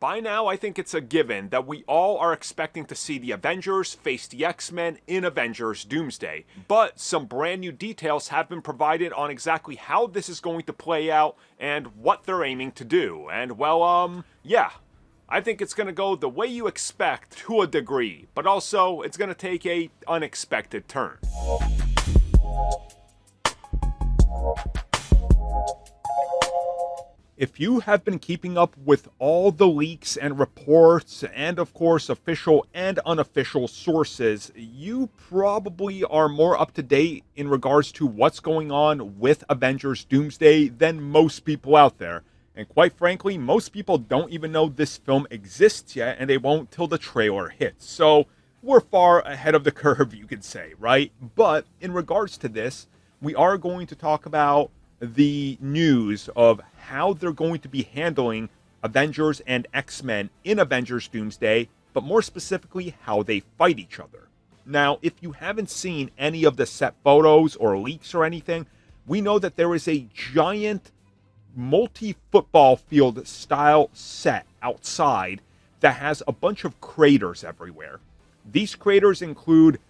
By now, I think it's a given that we all are expecting to see the Avengers face the X-Men in Avengers Doomsday, but some brand new details have been provided on exactly how this is going to play out and what they're aiming to do, and well, yeah. I think it's going to go the way you expect to a degree, but also it's going to take a unexpected turn. If you have been keeping up with all the leaks and reports and of course official and unofficial sources, you probably are more up to date in regards to what's going on with Avengers Doomsday than most people out there. And quite frankly, most people don't even know this film exists yet, and they won't till the trailer hits. So we're far ahead of the curve, you could say, right? But in regards to this, we are going to talk about the news of how they're going to be handling Avengers and X-Men in Avengers Doomsday, but more specifically, how they fight each other. Now, if you haven't seen any of the set photos or leaks or anything, we know that there is a giant multi-football field style set outside that has a bunch of craters everywhere. These craters include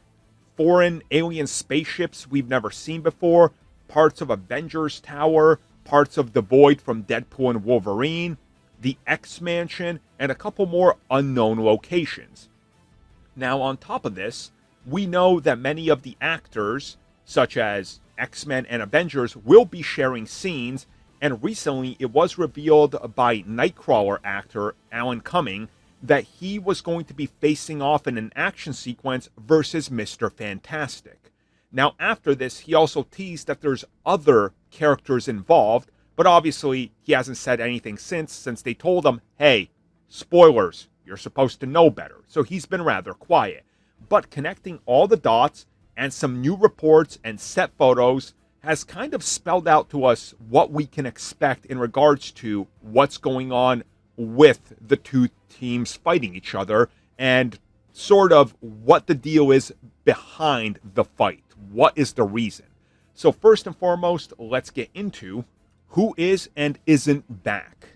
foreign alien spaceships we've never seen before, parts of Avengers Tower, parts of the Void from Deadpool and Wolverine, the X-Mansion, and a couple more unknown locations. Now, on top of this, we know that many of the actors, such as X-Men and Avengers, will be sharing scenes, and recently it was revealed by Nightcrawler actor Alan Cumming that he was going to be facing off in an action sequence versus Mr. Fantastic. Now, after this, he also teased that there's other characters involved, but obviously he hasn't said anything since they told him, hey, spoilers, you're supposed to know better. So he's been rather quiet. But connecting all the dots and some new reports and set photos has kind of spelled out to us what we can expect in regards to what's going on with the two teams fighting each other and sort of what the deal is behind the fight. What is the reason? So first and foremost, let's get into who is and isn't back.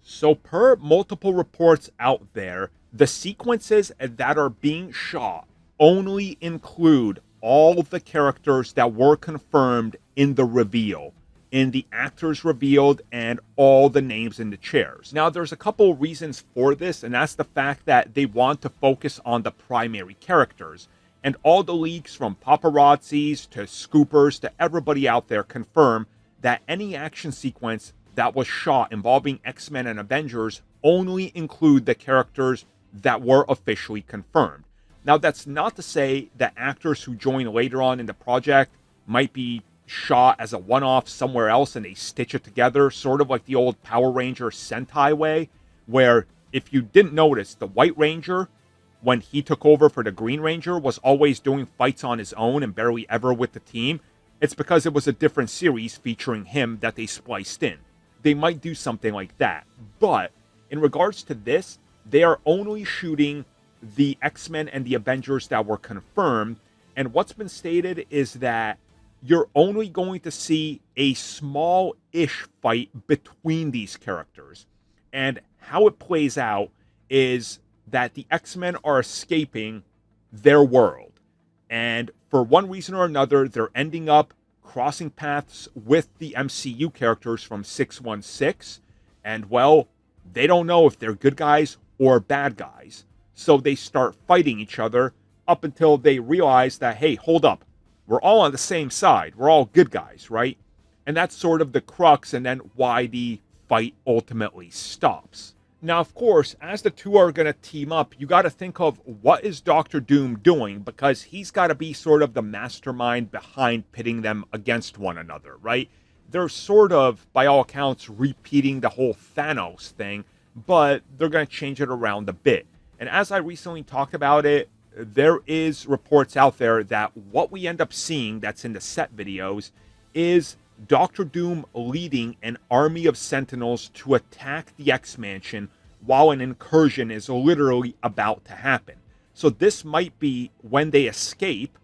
So per multiple reports out there, the sequences that are being shot only include all the characters that were confirmed in the reveal, in the actors revealed, and all the names in the chairs. Now, there's a couple reasons for this, and that's the fact that they want to focus on the primary characters. And all the leaks from paparazzis to scoopers to everybody out there confirm that any action sequence that was shot involving X-Men and Avengers only include the characters that were officially confirmed. Now, that's not to say that actors who join later on in the project might be shot as a one-off somewhere else and they stitch it together, sort of like the old Power Ranger Sentai way, where if you didn't notice, the White Ranger, when he took over for the Green Ranger, was always doing fights on his own and barely ever with the team. It's because it was a different series featuring him that they spliced in. They might do something like that. But in regards to this, they are only shooting the X-Men and the Avengers that were confirmed. And what's been stated is that you're only going to see a small-ish fight between these characters. And how it plays out is that the X-Men are escaping their world. And for one reason or another, they're ending up crossing paths with the MCU characters from 616. And, well, they don't know if they're good guys or bad guys. So they start fighting each other up until they realize that, hey, hold up. We're all on the same side. We're all good guys, right? And that's sort of the crux and then why the fight ultimately stops. Now, of course, as the two are going to team up, you got to think of what is Doctor Doom doing, because he's got to be sort of the mastermind behind pitting them against one another, right? They're sort of, by all accounts, repeating the whole Thanos thing, but they're going to change it around a bit. And as I recently talked about it, there is reports out there that what we end up seeing that's in the set videos is Doctor Doom leading an army of Sentinels to attack the X-Mansion while an incursion is literally about to happen. So this might be when they escape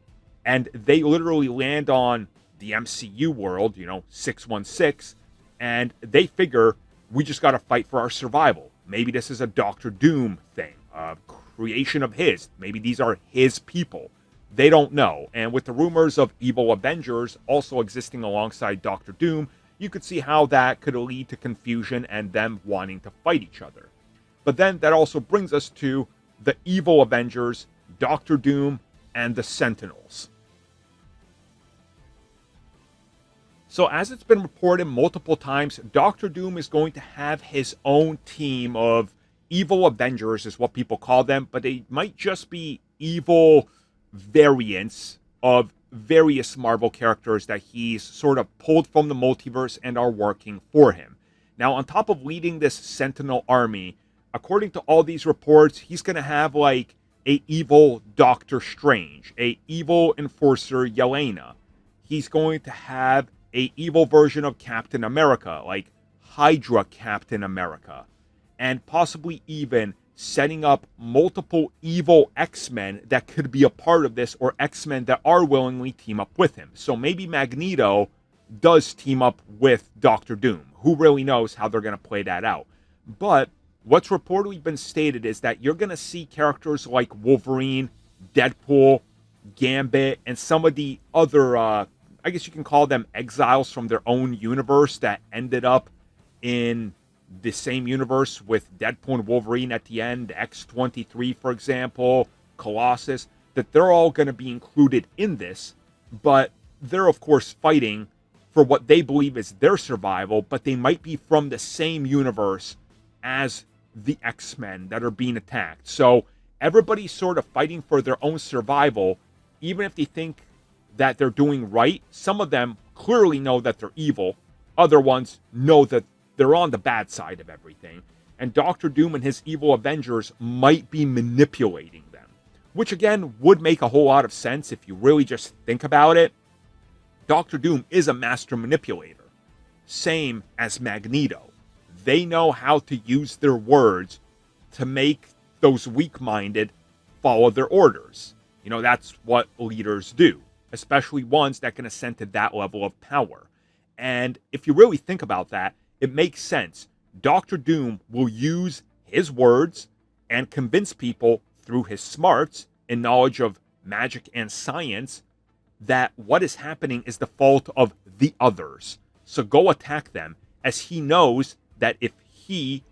and they literally land on the MCU world, 616, and they figure we just got to fight for our survival. Maybe this is a Doctor Doom thing, a creation of his. Maybe these are his people. They don't know. And with the rumors of evil Avengers also existing alongside Doctor Doom, you could see how that could lead to confusion and them wanting to fight each other. But then that also brings us to the evil Avengers, Doctor Doom, and the Sentinels. So as it's been reported multiple times, Doctor Doom is going to have his own team of evil Avengers, is what people call them, but they might just be evil variants of various Marvel characters that he's sort of pulled from the multiverse and are working for him. Now, on top of leading this Sentinel army, according to all these reports, he's going to have like a evil Doctor Strange, a evil Enforcer Yelena. He's going to have a evil version of Captain America, like Hydra Captain America, and possibly even setting up multiple evil X-Men that could be a part of this, or X-Men that are willingly team up with him. So maybe Magneto does team up with Doctor Doom. Who really knows how they're going to play that out? But what's reportedly been stated is that you're going to see characters like Wolverine, Deadpool, Gambit, and some of the other, I guess you can call them exiles from their own universe that ended up in the same universe with Deadpool and Wolverine at the end, X-23, for example, Colossus, that they're all going to be included in this, but they're, of course, fighting for what they believe is their survival, but they might be from the same universe as the X-Men that are being attacked. So everybody's sort of fighting for their own survival, even if they think that they're doing right. Some of them clearly know that they're evil. Other ones know that they're on the bad side of everything. And Doctor Doom and his evil Avengers might be manipulating them. Which, again, would make a whole lot of sense if you really just think about it. Doctor Doom is a master manipulator. Same as Magneto. They know how to use their words to make those weak-minded follow their orders. You know, that's what leaders do. Especially ones that can ascend to that level of power. And if you really think about that, it makes sense. Doctor Doom will use his words and convince people through his smarts and knowledge of magic and science that what is happening is the fault of the others. So go attack them, as he knows that if he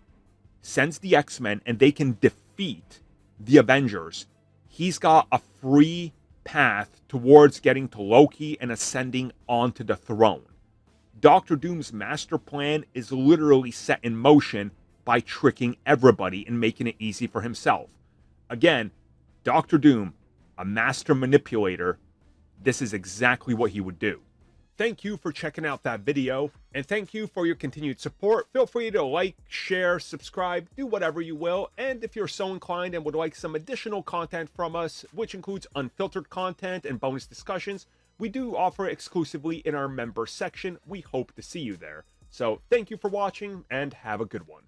sends the X-Men and they can defeat the Avengers, he's got a free path towards getting to Loki and ascending onto the throne. Doctor Doom's master plan is literally set in motion by tricking everybody and making it easy for himself. Again, Doctor Doom, a master manipulator, this is exactly what he would do. Thank you for checking out that video, and thank you for your continued support. Feel free to like, share, subscribe, do whatever you will, and if you're so inclined and would like some additional content from us, which includes unfiltered content and bonus discussions, we do offer exclusively in our member section. We hope to see you there. So thank you for watching, and have a good one.